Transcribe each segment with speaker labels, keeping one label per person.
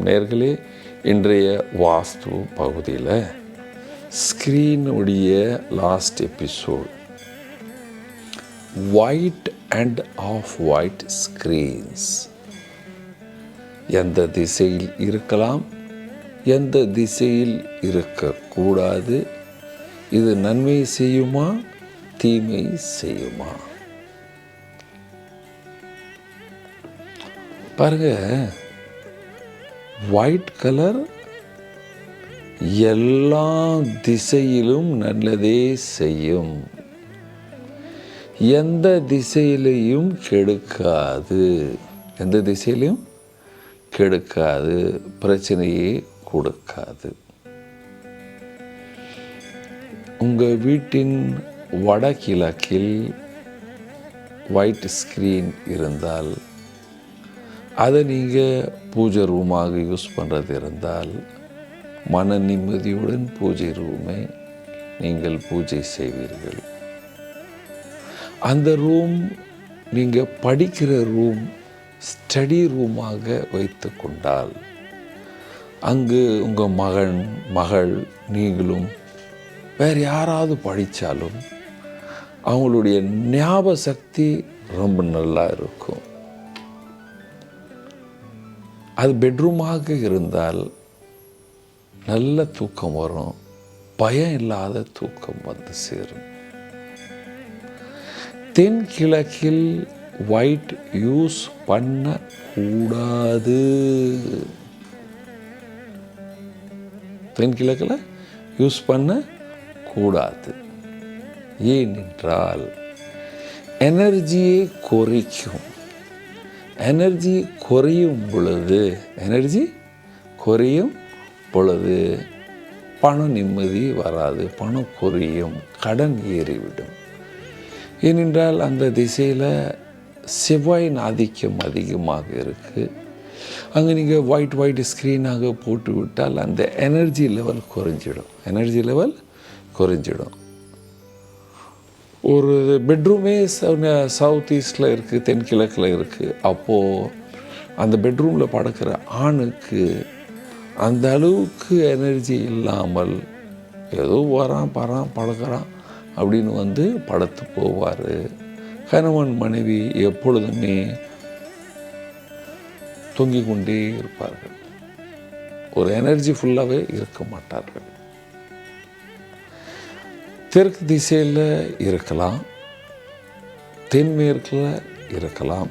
Speaker 1: நேயர்களே, இன்றைய வாஸ்து பகுதியில் ஸ்க்ரீனுடைய last episode white and of white screens எந்த திசையில் இருக்கலாம், எந்த திசையில் இருக்கக்கூடாது, இது நன்மை செய்யுமா தீமை செய்யுமா? பாருங்க, ஒயிட் கலர் எல்லா திசையிலும் நல்லதே செய்யும், எந்த திசையிலையும் கெடுக்காது, எந்த திசையிலையும் கெடுக்காது, பிரச்சனையே கொடுக்காது. உங்கள் வீட்டின் வடகிழக்கில் ஒயிட் ஸ்க்ரீன் இருந்தால் அதை நீங்கள் பூஜை ரூமாக யூஸ் பண்ணுறது இருந்தால் மன நிம்மதியுடன் பூஜை ரூமை நீங்கள் பூஜை செய்வீர்கள். அந்த ரூம் நீங்கள் படிக்கிற ரூம் ஸ்டடி ரூமாக வைத்து கொண்டால் அங்கு உங்கள் மகள் நீங்களும் வேறு யாராவது படித்தாலும் அவங்களுடைய ஞாபக சக்தி ரொம்ப நல்லா இருக்கும். அது பெட்ரூமாக இருந்தால் நல்ல தூக்கம் வரும், பயம் இல்லாத தூக்கம் வந்து சேரும். தென்கிழக்கில் ஒயிட் யூஸ் பண்ணக்கூடாது. தென்கிழக்கில் யூஸ் பண்ணக்கூடாது. ஏனென்றால் எனர்ஜியை குறைக்கும். எனர்ஜி குறையும் பொழுது பண நிம்மதி வராது, பணம் குறையும், கடன் ஏறிவிடும். ஏனென்றால் அந்த திசையில் செவ்வாயின் ஆதிக்கம் அதிகமாக இருக்குது. அங்கே நீங்கள் ஒயிட் ஸ்க்ரீனாக போட்டு விட்டால் அந்த எனர்ஜி லெவல் குறைஞ்சிடும். ஒரு பெட்ரூமே சவுத் ஈஸ்டில் இருக்குது, தென்கிழக்கில் இருக்குது. அப்போது அந்த பெட்ரூமில் படுக்கிற ஆணுக்கு அந்த அளவுக்கு எனர்ஜி இல்லாமல் ஏதோ வரான் படுக்கிறான் அப்படின்னு வந்து படுத்து போவார். கணவன் மனைவி எப்பொழுதுமே தொங்கிக் கொண்டே இருப்பார்கள், ஒரு எனர்ஜி ஃபுல்லாகவே இருக்க மாட்டார்கள். தெற்கு திசையில் இருக்கலாம், தென்மேற்கில் இருக்கலாம்.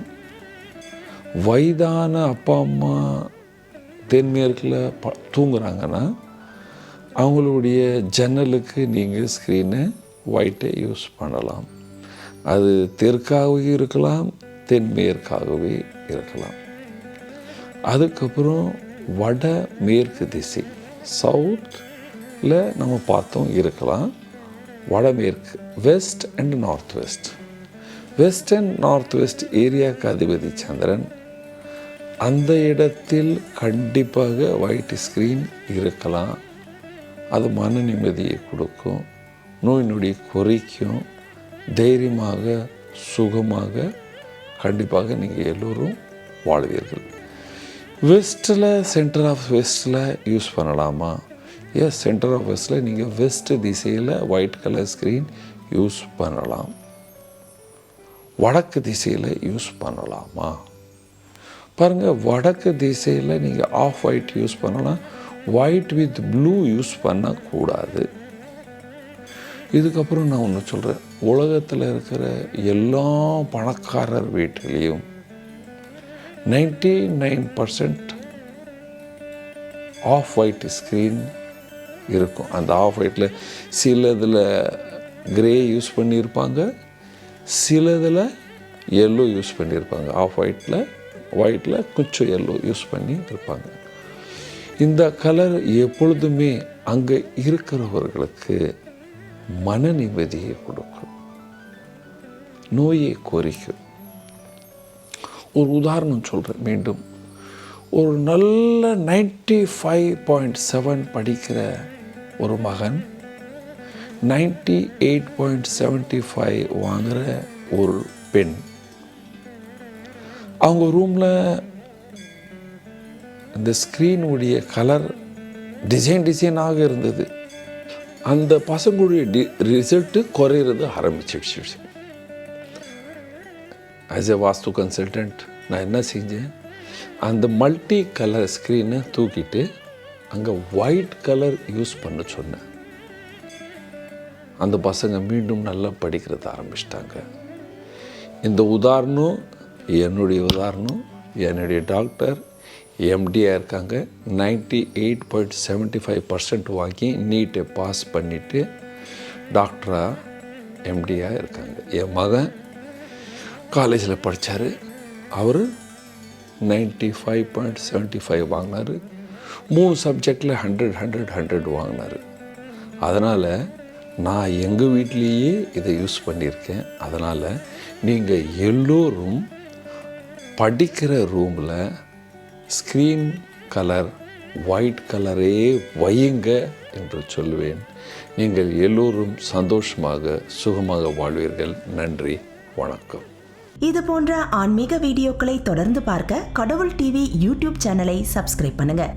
Speaker 1: வயதான அப்பா அம்மா தென்மேற்கில் தூங்குறாங்கன்னா அவங்களுடைய ஜன்னலுக்கு நீங்கள் ஸ்க்ரீனை ஒயிட்டை யூஸ் பண்ணலாம். அது தெற்காகவே இருக்கலாம், தென்மேற்காகவே இருக்கலாம். அதுக்கப்புறம் வட மேற்கு திசை சவுத்தில் நம்ம பார்த்தோம் இருக்கலாம். வடமேற்கு வெஸ்ட் அண்ட் நார்த் வெஸ்ட் ஏரியாவுக்கு அதிபதி சந்திரன். அந்த இடத்தில் கண்டிப்பாக ஒயிட் ஸ்க்ரீன் இருக்கலாம். அது மன நிம்மதியை கொடுக்கும், நோய் நொடி குறைக்கும், தைரியமாக சுகமாக கண்டிப்பாக நீங்கள் எல்லோரும் வாழ்வீர்கள். வெஸ்ட்டில் சென்டர் ஆஃப் வெஸ்ட்டில் யூஸ் பண்ணலாமா? எஸ், சென்டர் ஆஃப் வெஸ்ட்டில் நீங்கள் வெஸ்ட் திசையில் ஒயிட் கலர் ஸ்க்ரீன் யூஸ் பண்ணலாம். வடக்கு திசையில் யூஸ் பண்ணலாமா? பாருங்கள், வடக்கு திசையில் நீங்கள் ஆஃப் ஒயிட் யூஸ் பண்ணலாம், ஒயிட் வித் ப்ளூ யூஸ் பண்ணக்கூடாது. இதுக்கப்புறம் நான் ஒன்று சொல்கிறேன், உலகத்தில் இருக்கிற எல்லா பணக்காரர் வீட்டிலையும் 99% ஆஃப் ஒயிட் ஸ்க்ரீன் இருக்கும். அந்த ஆஃப் ஒயிட்டில் சிலதில் கிரே யூஸ் பண்ணியிருப்பாங்க, சிலதில் எல்லோ யூஸ் பண்ணியிருப்பாங்க. ஆஃப் ஒயிட்டில் கொஞ்சம் எல்லோ யூஸ் பண்ணி இருப்பாங்க. இந்த கலர் எப்பொழுதுமே அங்கே இருக்கிறவர்களுக்கு மன நிம்மதியை கொடுக்கும், நோயை குறைக்கும். ஒரு உதாரணம் சொல்கிறேன் மீண்டும். ஒரு நல்ல 95.7 படிக்கிற ஒரு மகன் 98.75 வாங்குகிற ஒரு பெண், அவங்க ரூமில் அந்த ஸ்க்ரீனுடைய கலர் டிசைனாக இருந்தது. அந்த பசங்களுடைய ரிசல்ட்டு குறையிறது ஆரம்பிச்சிடுச்சு. ஆஸ் எ வாஸ்து கன்சல்டன்ட் நான் என்ன செஞ்சேன், அந்த மல்டி கலர் ஸ்க்ரீனை தூக்கிட்டு அங்கே ஒயிட் கலர் யூஸ் பண்ண சொன்னேன். அந்த பசங்க மீண்டும் நல்லா படிக்கிறத ஆரம்பிச்சிட்டாங்க. இந்த உதாரணம் என்னுடைய டாக்டர் எம்டியாக இருக்காங்க. 98.75% வாங்கி நீட்டை பாஸ் பண்ணிவிட்டு டாக்டராக எம்டியாக இருக்காங்க. என் மகன் காலேஜில் படித்தார். அவர் 95.75 வாங்கினார். 3 சப்ஜெக்டில் 100 வாங்கினார். அதனால் நான் எங்கள் வீட்லேயே இதை யூஸ் பண்ணியிருக்கேன். அதனால் நீங்கள் எல்லோரும் படிக்கிற ரூமில் ஸ்க்ரீன் கலர் ஒயிட் கலரே வையுங்க என்று சொல்லுவேன். நீங்கள் எல்லோரும் சந்தோஷமாக சுகமாக வாழ்வீர்கள். நன்றி, வணக்கம்.
Speaker 2: இது போன்ற ஆன்மீக வீடியோக்களை தொடர்ந்து பார்க்க கடவுள் டிவி யூடியூப் சேனலை சப்ஸ்கிரைப் பண்ணுங்க.